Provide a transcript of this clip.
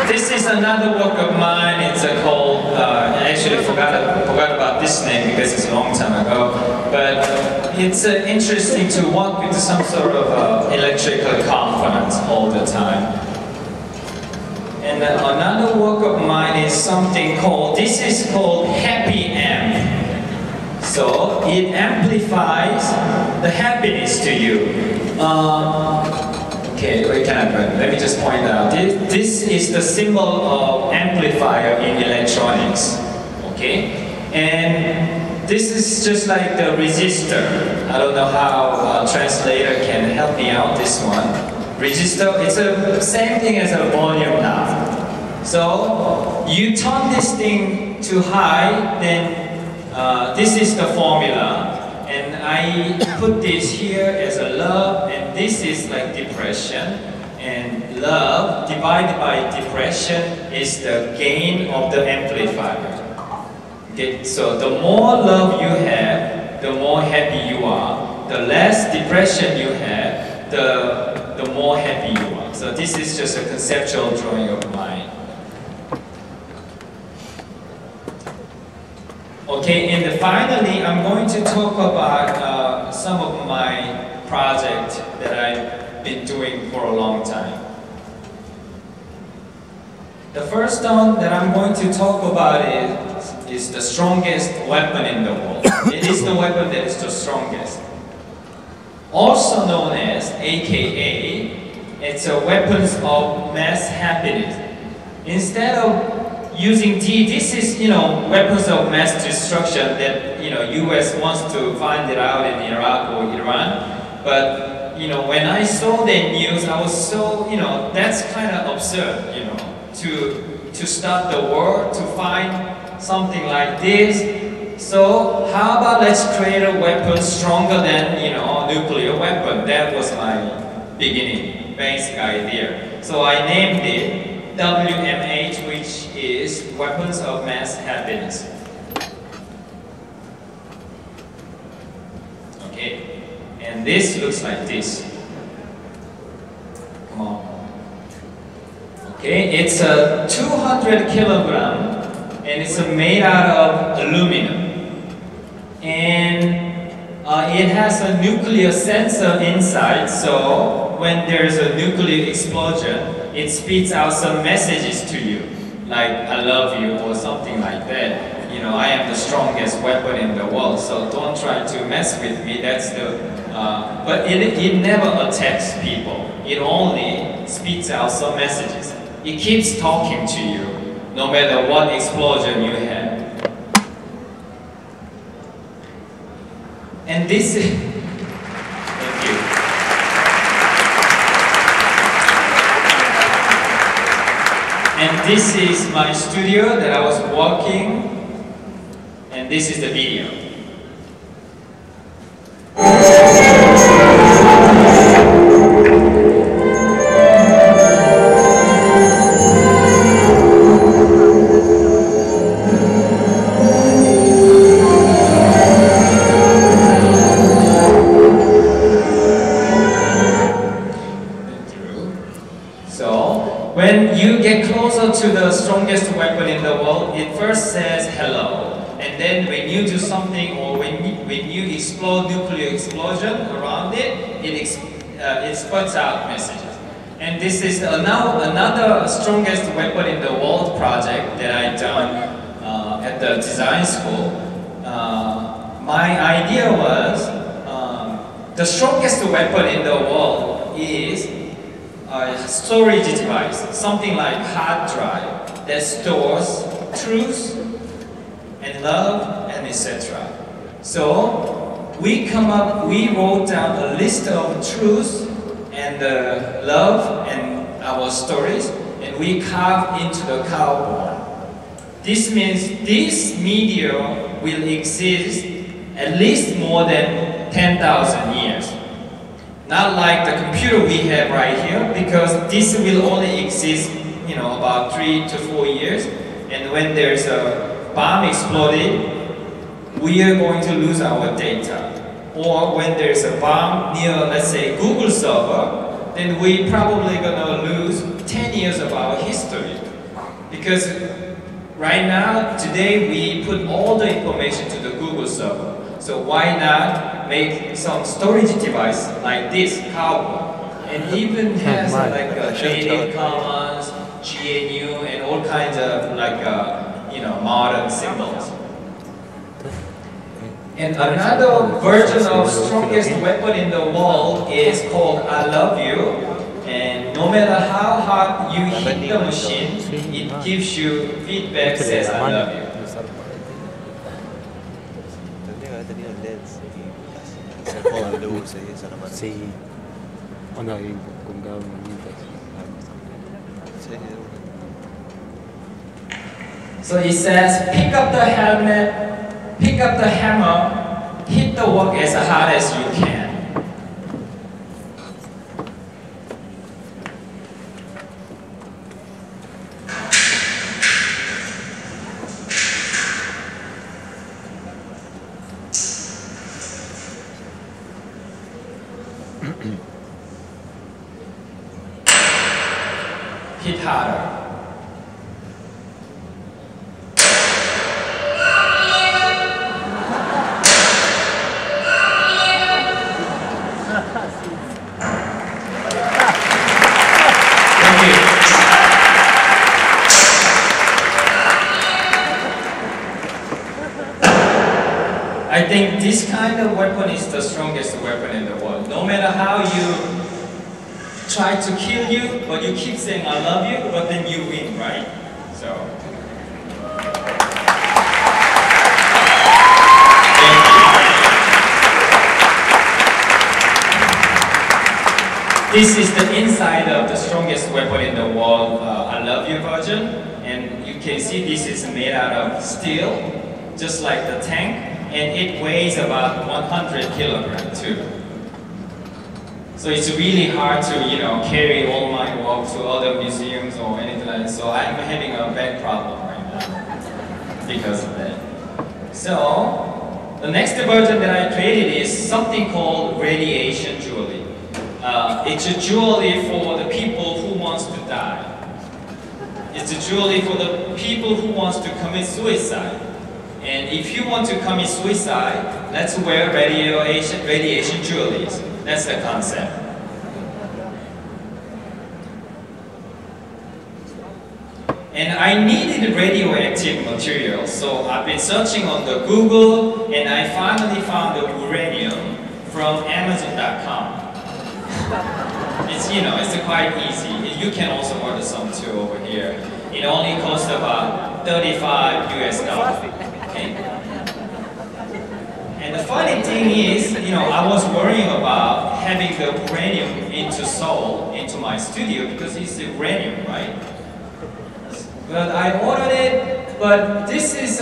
This is another work of mine. It's called, I actually forgot about this name because it's a long time ago. But it's interesting to work with some sort of electrical components all the time. And another work of mine is something called, this is called happy amp. So it amplifies the happiness to you. Okay, wait, let me just point out. This is the symbol of amplifier in electronics. Okay? And this is just like the resistor. I don't know how a translator can help me out this one. Resistor, it's the same thing as a volume knob. So you turn this thing to high, then this is the formula. And I put this here as a love, and this is like depression. And love divided by depression is the gain of the amplifier. Okay, so the more love you have, the more happy you are. The less depression you have, the more happy you are. So this is just a conceptual drawing of mine. Okay, and finally, I'm going to talk about some of my projects that I've been doing for a long time. The first one that I'm going to talk about is the strongest weapon in the world. It is the weapon that is the strongest. Also known as, AKA, it's a weapons of mass happiness. Instead of using this is, weapons of mass destruction that, US wants to find it out in Iraq or Iran. But, when I saw the news, I was so, that's kind of absurd, to start the war, to find something like this. So, how about let's create a weapon stronger than, a nuclear weapon? That was my beginning, basic idea. So I named it WMH, which is Weapons of Mass Happiness. Okay, and this looks like this. Come on. Okay, it's a 200 kilogram, and it's made out of aluminum. And it has a nuclear sensor inside, so when there's a nuclear explosion, it spits out some messages to you, like I love you or something like that. I am the strongest weapon in the world, so don't try to mess with me. That's the, but it never attacks people. It only spits out some messages. It keeps talking to you, no matter what explosion you have. And this is, thank you. And this is my studio that I was working, and this is the video. When you get closer to the strongest weapon in the world, it first says hello. And then when you do something, or when you explode nuclear explosion around it, it spits out messages. And this is now another strongest weapon in the world project that I've done at the design school. My idea was the strongest weapon in the world is a storage device, something like hard drive that stores truth and love and etc. So we wrote down a list of truth and love and our stories, and we carved into the cardboard. This means this medium will exist at least more than 10,000 years. Not like the computer we have right here, because this will only exist, about 3 to 4 years. And when there's a bomb exploded, we are going to lose our data. Or when there's a bomb near, let's say, Google server, then we probably gonna lose 10 years of our history. Because right now, today, we put all the information to the Google server. So why not make some storage device like this, Cowboy? And even has like Creative Commons, GNU, and all kinds of like modern symbols. And another version of strongest weapon in the world is called I Love You. And no matter how hard you hit the machine, it gives you feedback says I love you. Sí, cuando hay con cada uno. So it says, pick up the helmet, pick up the hammer, hit the work as hard as you can. Hit harder. Thank you. I think this kind of weapon is the strongest weapon in the world. No matter how you try to kill you, but you keep saying I love you, but then you win, right? So thank you. This is the inside of the strongest weapon in the world, I love you version, and you can see this is made out of steel, just like the tank, and it weighs about 100 kilograms too. So it's really hard to, carry all my work to other museums or anything like that. So I'm having a back problem right now because of that. So the next version that I created is something called radiation jewelry. It's a jewelry for the people who wants to die. It's a jewelry for the people who wants to commit suicide. And if you want to commit suicide, let's wear radiation jewelries. That's the concept. And I needed radioactive material, so I've been searching on the Google, and I finally found the uranium from Amazon.com. It's it's quite easy. You can also order some too over here. It only costs about $35 US. Okay. And the funny thing is, I was worrying about having the uranium into Seoul, into my studio, because it's uranium, right? But I ordered it, but this is